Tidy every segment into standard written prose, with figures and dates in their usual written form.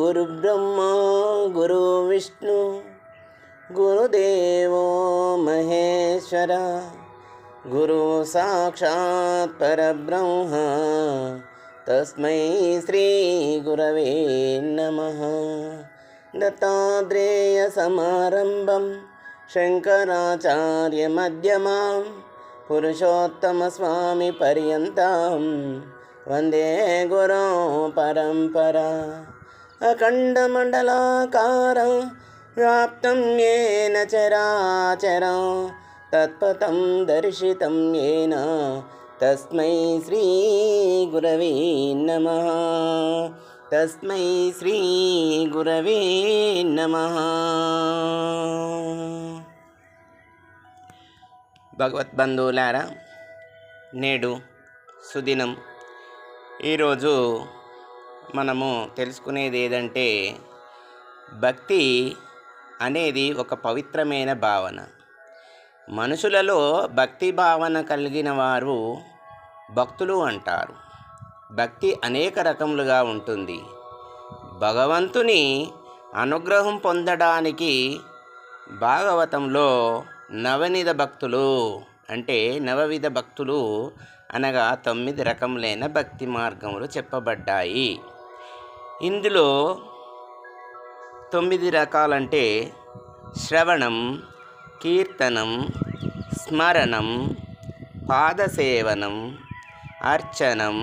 गुरुब्रह्मा गुरुविष्णु गुरुदेवो महेश्वर गुरु साक्षात् परब्रह्म तस्मै श्री गुरवे नमः। दत्तात्रेय समारंभं शंकराचार्य मध्यमां पुरुषोत्तम स्वामी पर्यन्तां वंदे गुरु परंपरा। अखंडमंडलाकारं व्याप्तं येन चराचरं तत्पथं दर्शितं येन तस्मै श्री गुरवे नमः। तस्मै श्री गुरवे नमः। భగవద్బంధువులారా, నేడు సుదినం. ఈరోజు మనము తెలుసుకునేది ఏదంటే, భక్తి అనేది ఒక పవిత్రమైన భావన. మనుషులలో భక్తి భావన కలిగిన వారు భక్తులు అంటారు. భక్తి అనేక రకములుగా ఉంటుంది. భగవంతుని అనుగ్రహం పొందడానికి భాగవతంలో నవవిధ భక్తులు అంటే నవవిధ భక్తులు అనగా 9 రకములైన భక్తి మార్గములు చెప్పబడ్డాయి. ఇందులో 9 రకాలంటే శ్రవణం, కీర్తనం, స్మరణం, పాదసేవనం, అర్చనం,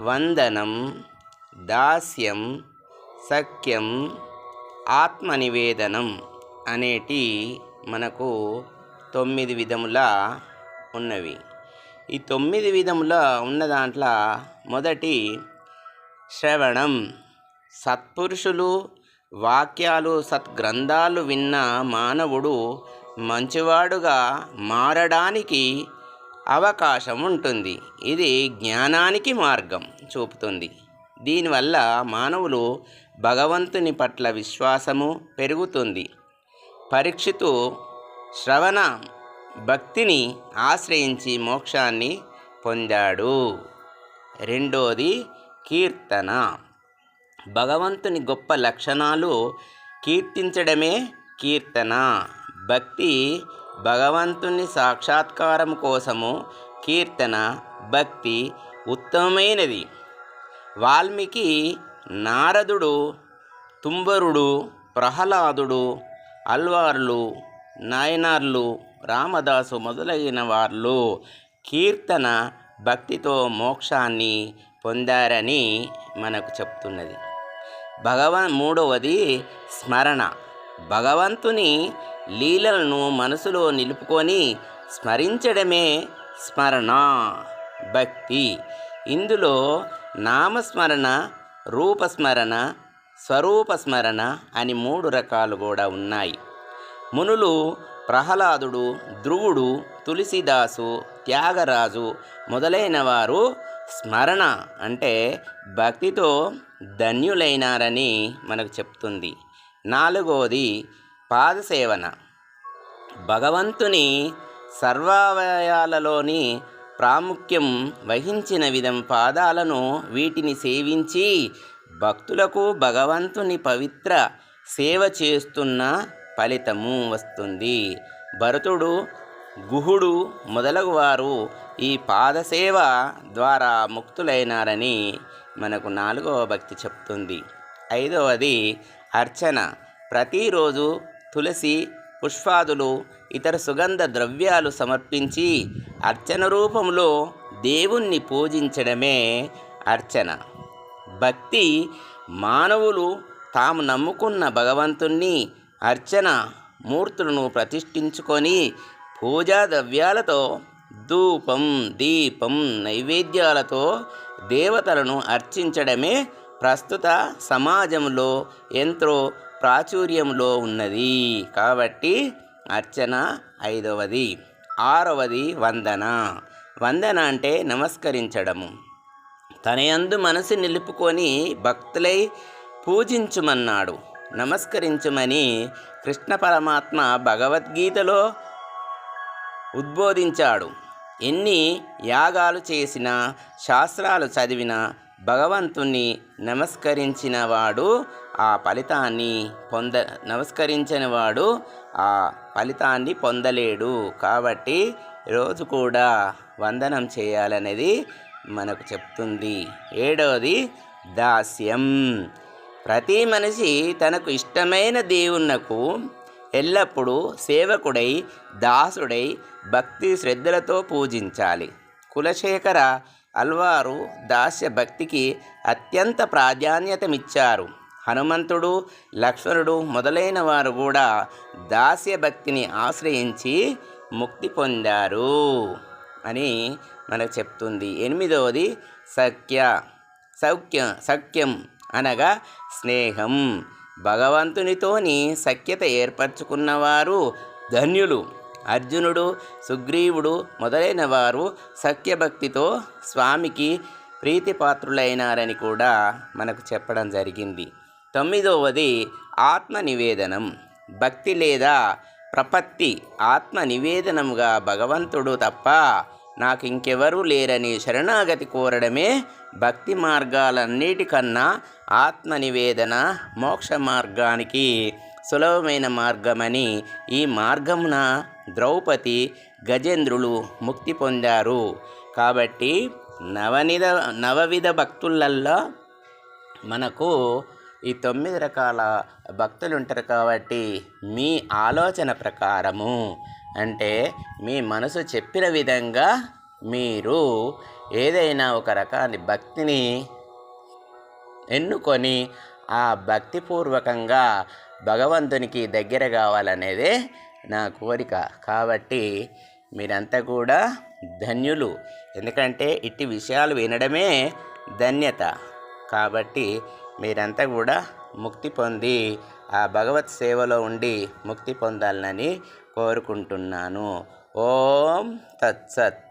వందనం, దాస్యం, సఖ్యం, ఆత్మనివేదనం అనేటి మనకు 9 విధములా ఉన్నవి. ఈ 9 విధముల ఉన్న దాంట్లో మొదటి శ్రవణం. సత్పురుషులు వాక్యాలు సద్గ్రంథాలు విన్న మానవుడు మంచివాడుగా మారడానికి అవకాశం ఉంటుంది. ఇది జ్ఞానానికి మార్గం చూపుతుంది. దీనివల్ల మానవులు భగవంతుని పట్ల విశ్వాసము పెరుగుతుంది. పరీక్షితు శ్రవణ భక్తిని ఆశ్రయించి మోక్షాన్ని పొందాడు. రెండోది కీర్తన. భగవంతుని గొప్ప లక్షణాలు కీర్తించడమే కీర్తన. భక్తి భగవంతుని సాక్షాత్కారం కోసము కీర్తన భక్తి ఉత్తమమైనది. వాల్మీకి, నారదుడు, తుంబరుడు, ప్రహ్లాదుడు, అల్వార్లు, నాయనార్లు, రామదాసు మొదలైన వాళ్ళు కీర్తన భక్తితో మోక్షాన్ని పొందారని మనకు చెప్తున్నది. మూడవది స్మరణ. భగవంతుని లీలలను మనసులో నిలుపుకొని స్మరించడమే స్మరణ భక్తి. ఇందులో నామస్మరణ, రూపస్మరణ, స్వరూపస్మరణ అని 3 రకాలు కూడా ఉన్నాయి. మునులు ప్రహ్లాదుడు, ధ్రువుడు, తులసీదాసు, త్యాగరాజు మొదలైన వారు స్మరణ అంటే భక్తితో ధన్యులైనారని మనకు చెప్తుంది. నాలుగవది పాదసేవన. భగవంతుని సర్వావయవాలలోని ప్రాముఖ్యం వహించిన విధం పాదాలను వీటిని సేవించి భక్తులకు భగవంతుని పవిత్ర సేవ చేస్తున్న ఫలితము వస్తుంది. భరతుడు, గుహుడు మొదలగు వారు ఈ పాదసేవ ద్వారా ముక్తులైనారని మనకు 4వ భక్తి చెప్తుంది. 5వది అర్చన. ప్రతిరోజు తులసి పుష్పాదులు ఇతర సుగంధ ద్రవ్యాలు సమర్పించి అర్చన రూపంలో దేవుణ్ణి పూజించడమే అర్చన భక్తి. మానవులు తాము నమ్ముకున్న భగవంతుణ్ణి అర్చన మూర్తులను ప్రతిష్ఠించుకొని పూజా ద్రవ్యాలతో ధూపం దీపం నైవేద్యాలతో దేవతలను అర్చించడమే ప్రస్తుత సమాజంలో ఎంతో ప్రాచుర్యంలో ఉన్నది. కాబట్టి అర్చన 5వది. 6వది వందన. వందన అంటే నమస్కరించడము. తన యందు మనసు నిలుపుకొని భక్తులై పూజించుమన్నాడు, నమస్కరించుమని కృష్ణ పరమాత్మ భగవద్గీతలో ఉద్బోధించాడు. ఎన్ని యాగాలు చేసినా, శాస్త్రాలు చదివినా భగవంతుణ్ణి నమస్కరించిన వాడు ఆ ఫలితాన్ని పొందలేడు. కాబట్టి రోజు కూడా వందనం చేయాలనేది మనకు చెప్తుంది. 7వది దాస్యం. ప్రతి మనిషి తనకు ఇష్టమైన దేవునకు ఎల్లప్పుడూ సేవకుడై, దాసుడై, భక్తి శ్రద్ధలతో పూజించాలి. కులశేఖర అల్వారు దాస్య భక్తికి అత్యంత ప్రాధాన్యతమిచ్చారు. హనుమంతుడు, లక్ష్మణుడు మొదలైన వారు కూడా దాస్య భక్తిని ఆశ్రయించి ముక్తి పొందారు అని మనకు చెప్తుంది. 8వది సఖ్యం అనగా స్నేహం. భగవంతునితోని సఖ్యత ఏర్పరచుకున్నవారు ధన్యులు. అర్జునుడు, సుగ్రీవుడు మొదలైన వారు సఖ్యభక్తితో స్వామికి ప్రీతిపాత్రులైనారని కూడా మనకు చెప్పడం జరిగింది. 9వది ఆత్మ నివేదనం. భక్తి లేదా ప్రపత్తి ఆత్మ నివేదనముగా భగవంతుడు తప్ప నాకు ఇంకెవరూ లేరని శరణాగతి కోరడమే భక్తి మార్గాలన్నిటికన్నా ఆత్మ నివేదన మోక్ష మార్గానికి సులభమైన మార్గమని, ఈ మార్గమున ద్రౌపది, గజేంద్రులు ముక్తి పొందారు. కాబట్టి నవవిధ భక్తులల్లో మనకు ఈ 9 రకాల భక్తులు ఉంటారు. కాబట్టి మీ ఆలోచన ప్రకారము, అంటే మీ మనసు చెప్పిన విధంగా మీరు ఏదైనా ఒక రకాన్ని భక్తిని ఎన్నుకొని ఆ భక్తిపూర్వకంగా భగవంతునికి దగ్గర కావాలనేదే నా కోరిక. కాబట్టి మీరంతా కూడా ధన్యులు. ఎందుకంటే ఇట్టి విషయాలు వినడమే ధన్యత. కాబట్టి మీరంతా కూడా ముక్తి పొంది ఆ భగవత్ సేవలో ఉండి ముక్తి పొందాలని కోరుకుంటున్నాను. ఓం తత్సత్.